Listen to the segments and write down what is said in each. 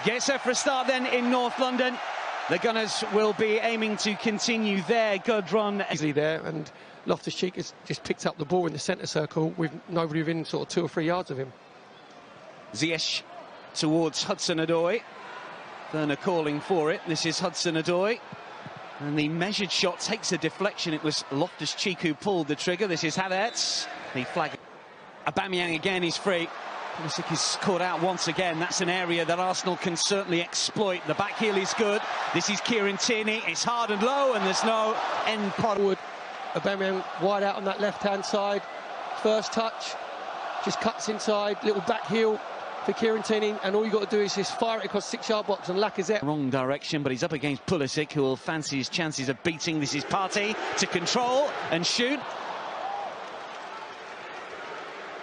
Gets set for a start then in North London. The Gunners will be aiming to continue their good run. Easily there, and Loftus-Cheek has just picked up the ball in the centre circle with nobody within sort of 2 or 3 yards of him. Ziyech towards Hudson-Odoi. Werner calling for it. This is Hudson-Odoi. And the measured shot takes a deflection. It was Loftus-Cheek who pulled the trigger. This is Havertz. The flag. Aubameyang again is free. Pulisic is caught out once again. That's an area that Arsenal can certainly exploit. The back heel is good. This is Kieran Tierney. It's hard and low, and there's no end forward. Aubameyang wide out on that left-hand side. First touch, just cuts inside, little back heel for Kieran Tierney, and all you've got to do is just fire it across 6-yard box and Lacazette. Wrong direction, but he's up against Pulisic, who will fancy his chances of beating. This is Partey to control and shoot.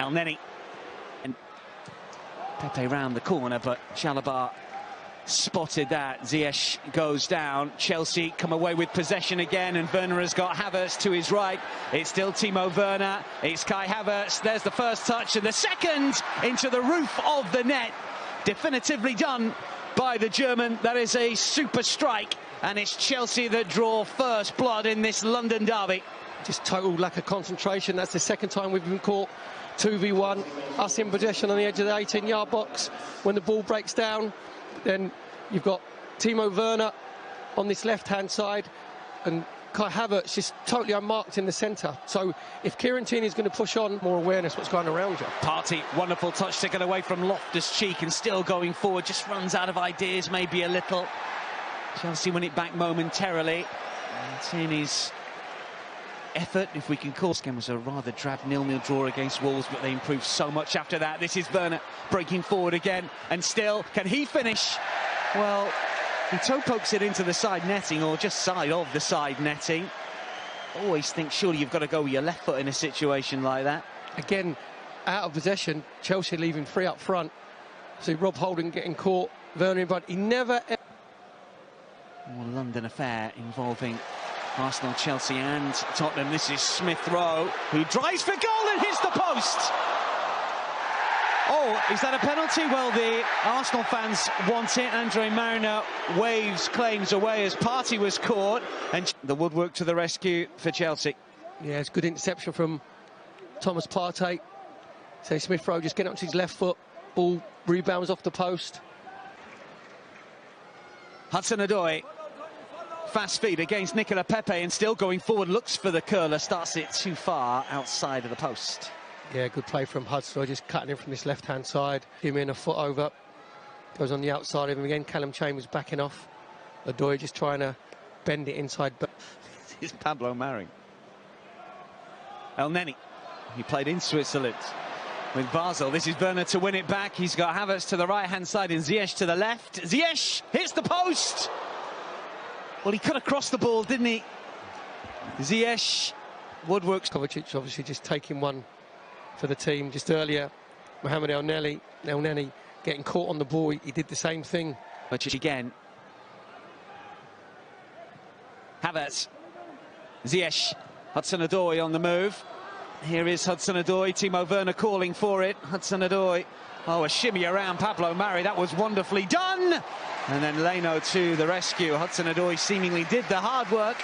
El Neni. And Pepe round the corner, but Chalobah spotted that. Ziyech goes down. Chelsea come away with possession again, and Werner has got Havertz to his right. It's still Timo Werner. It's Kai Havertz. There's the first touch, and the second into the roof of the net. Definitively done by the German. That is a super strike, and it's Chelsea that draw first blood in this London derby. Just total lack of concentration. That's the second time we've been caught 2v1. Us in possession on the edge of the 18-yard box. When the ball breaks down, then you've got Timo Werner on this left-hand side, and Kai Havertz just totally unmarked in the centre. So if Kieran Tierney is going to push on, more awareness what's going around you. Partey, wonderful touch taken away from Loftus-Cheek, and still going forward, just runs out of ideas maybe a little. Chelsea win it back momentarily. And Tierney's effort, if we can call. This game was a rather drab 0-0 draw against Wolves, but they improved so much after that. This is Werner breaking forward again, and still, can he finish? Well, he toe pokes it into the side netting, or just side of the side netting. Always think surely you've got to go with your left foot in a situation like that. Again, out of possession, Chelsea leaving 3 up front. So Rob Holding getting caught, Werner in front. He never... More London affair involving Arsenal, Chelsea and Tottenham. This is Smith Rowe, who drives for goal and hits the post. Oh, is that a penalty? Well, the Arsenal fans want it. Andre Mariner waves claims away as Partey was caught, and the woodwork to the rescue for Chelsea. Yeah, it's good interception from Thomas Partey. So Smith Rowe just getting up to his left foot. Ball rebounds off the post. Hudson-Odoi. Fast feed against Nicola Pepe, and still going forward, looks for the curler, starts it too far outside of the post. Yeah, good play from Hudson, just cutting in from this left-hand side, him in a foot over, goes on the outside of him again. Callum Chambers backing off. Odoi just trying to bend it inside. This is Pablo Mari. El Neni, he played in Switzerland with Basel. This is Werner to win it back. He's got Havertz to the right-hand side and Ziyech to the left. Ziyech hits the post. Well, he cut across the ball, didn't he? Ziyech, woodworks. Kovacic obviously just taking one for the team. Just earlier, Mohamed El Neni getting caught on the ball. He did the same thing. But again. Havertz. Ziyech. Hudson-Odoi on the move. Here is Hudson-Odoi. Timo Werner calling for it. Hudson-Odoi. Oh, a shimmy around Pablo Mari. That was wonderfully done. And then Leno to the rescue. Hudson-Odoi seemingly did the hard work.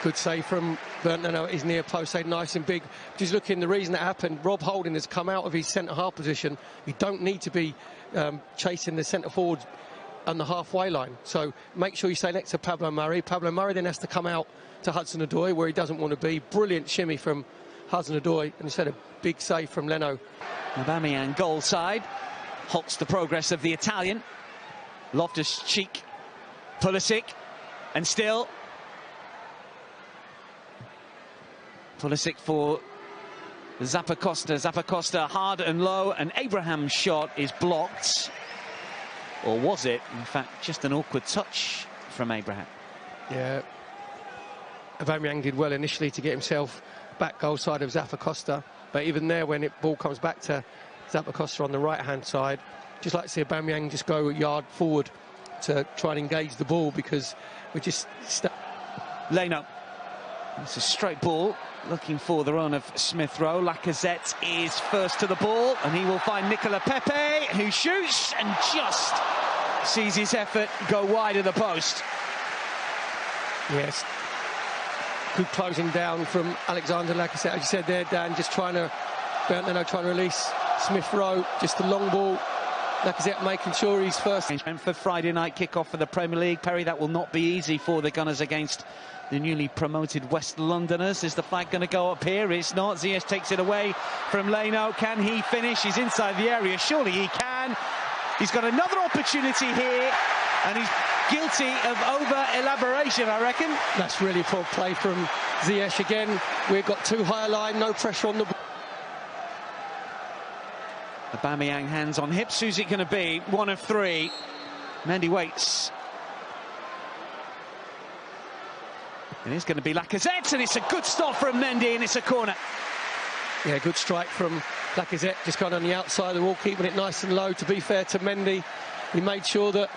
Good save from Werner. His near post, save nice and big. Just looking, the reason that happened, Rob Holding has come out of his centre-half position. You don't need to be chasing the centre-forward on the halfway line. So make sure you stay next to Pablo Mari. Pablo Mari then has to come out to Hudson-Odoi where he doesn't want to be. Brilliant shimmy from Hudson-Odoi, and instead a big save from Leno. Aubameyang goal side halts the progress of the Italian. Loftus-Cheek, Pulisic, and still Pulisic for Zappacosta. Zappacosta hard and low, and Abraham's shot is blocked. Or was it, in fact, just an awkward touch from Abraham? Yeah, Aubameyang did well initially to get himself back goal side of Zappacosta, but even there, when ball comes back to Zappacosta on the right-hand side, just like to see Aubameyang just go a yard forward to try and engage the ball, because we just... Leno. It's a straight ball, looking for the run of Smith Rowe. Lacazette is first to the ball, and he will find Nicola Pepe, who shoots and just sees his effort go wide of the post. Yes. Good closing down from Alexander Lacazette, as you said there, Dan, just trying to release Smith Rowe, just the long ball. Lacazette making sure he's first. For Friday night kickoff for the Premier League, Perry, that will not be easy for the Gunners against the newly promoted West Londoners. Is the flag going to go up here? It's not. Ziyech takes it away from Leno. Can he finish? He's inside the area. Surely he can. He's got another opportunity here, and he's guilty of over-elaboration, I reckon. That's really poor play from Ziyech again. We've got too high a line, no pressure on the ball. Aubameyang hands on hips. Who's it going to be? One of three. Mendy waits. It is going to be Lacazette, and it's a good stop from Mendy, and it's a corner. Yeah, good strike from Lacazette, just gone on the outside of the wall, keeping it nice and low. To be fair to Mendy, he made sure that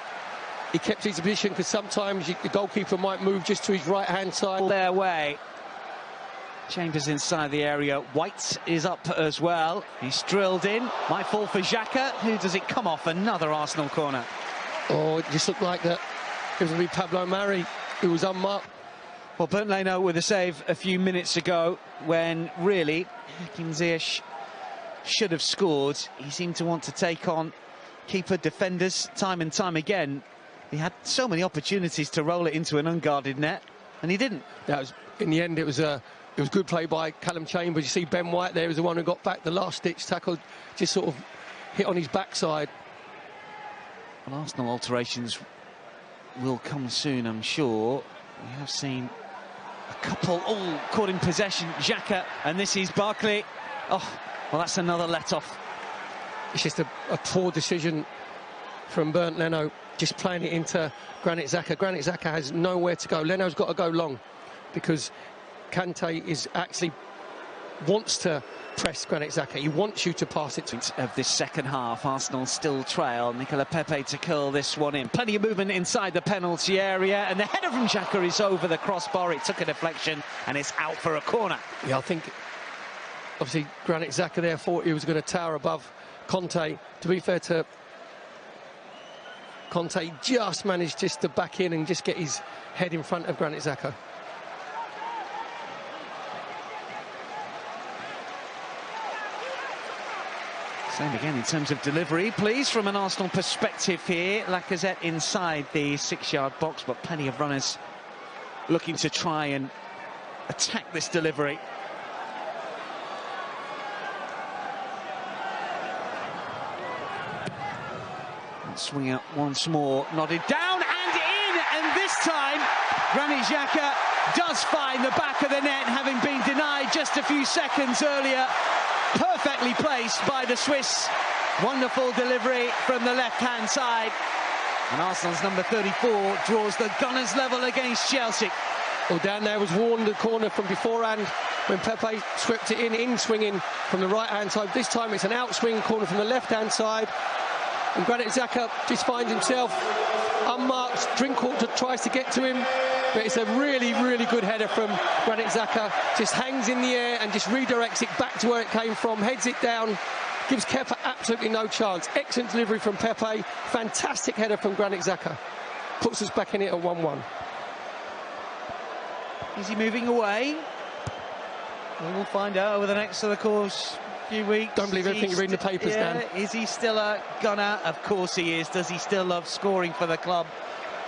he kept his position, because sometimes the goalkeeper might move just to his right-hand side. Their way. Chambers inside the area. White is up as well. He's drilled in. Might fall for Xhaka. Who does it come off? Another Arsenal corner. Oh, it just looked like that. It was going to be Pablo Mari, who was unmarked. Well, Bernd Leno with a save a few minutes ago, when really Hakim Ziyech should have scored. He seemed to want to take on keeper defenders time and time again. He had so many opportunities to roll it into an unguarded net, and he didn't. That was, in the end, it was good play by Callum Chambers. You see Ben White there was the one who got back. The last-ditch tackle just sort of hit on his backside. Well, Arsenal alterations will come soon, I'm sure. We have seen a couple all caught in possession. Xhaka, and this is Barkley. Oh, well, that's another let-off. It's just a poor decision from Bernd Leno, just playing it into Granit Xhaka. Granit Xhaka has nowhere to go. Leno's got to go long, because Kante is actually wants to press Granit Xhaka. He wants you to pass it to. Of this second half, Arsenal still trail. Nicola Pepe to curl this one in. Plenty of movement inside the penalty area, and the header from Xhaka is over the crossbar. It took a deflection, and it's out for a corner. Yeah, I think obviously Granit Xhaka there thought he was going to tower above Conte. To be fair to Conte, just managed just to back in and just get his head in front of Granit Xhaka. Same again in terms of delivery, please, from an Arsenal perspective here. Lacazette inside the 6-yard box, but plenty of runners looking to try and attack this delivery. Swing out once more, nodded down and in, and this time Granit Xhaka does find the back of the net, having been denied just a few seconds earlier. Perfectly placed by the Swiss. Wonderful delivery from the left-hand side. And Arsenal's number 34 draws the Gunners level against Chelsea. Well, down there was warned the corner from beforehand when Pepe swept it in swinging from the right-hand side. This time it's an out-swing corner from the left-hand side. And Granit Xhaka just finds himself unmarked. Drinkwater tries to get to him, but it's a really, really good header from Granit Xhaka. Just hangs in the air and just redirects it back to where it came from, heads it down, gives Kepa absolutely no chance. Excellent delivery from Pepe, fantastic header from Granit Xhaka. Puts us back in it at 1-1. Is he moving away? We will find out over the next, of course, few weeks. Don't believe everything you read in the papers, Dan. Is he still a Gunner? Of course he is. Does he still love scoring for the club?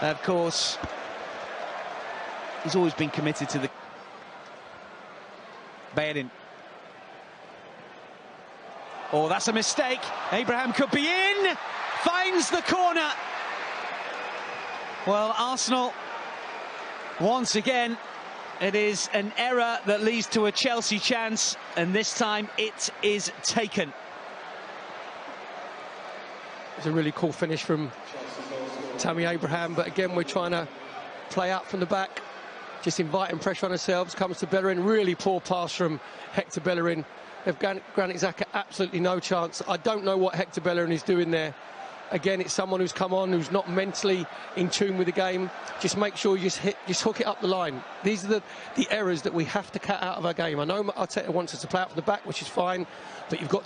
Of course. He's always been committed to the... Bayern. Oh, that's a mistake. Abraham could be in. Finds the corner. Well, Arsenal, once again, it is an error that leads to a Chelsea chance, and this time it is taken. It's a really cool finish from Tammy Abraham, but again, we're trying to play out from the back, just inviting pressure on ourselves. Comes to Bellerin, really poor pass from Hector Bellerin. They've Granit Xhaka absolutely no chance. I don't know what Hector Bellerin is doing there. Again, it's someone who's come on, who's not mentally in tune with the game. Just make sure you just hook it up the line. These are the errors that we have to cut out of our game. I know Arteta wants us to play out from the back, which is fine, but you've got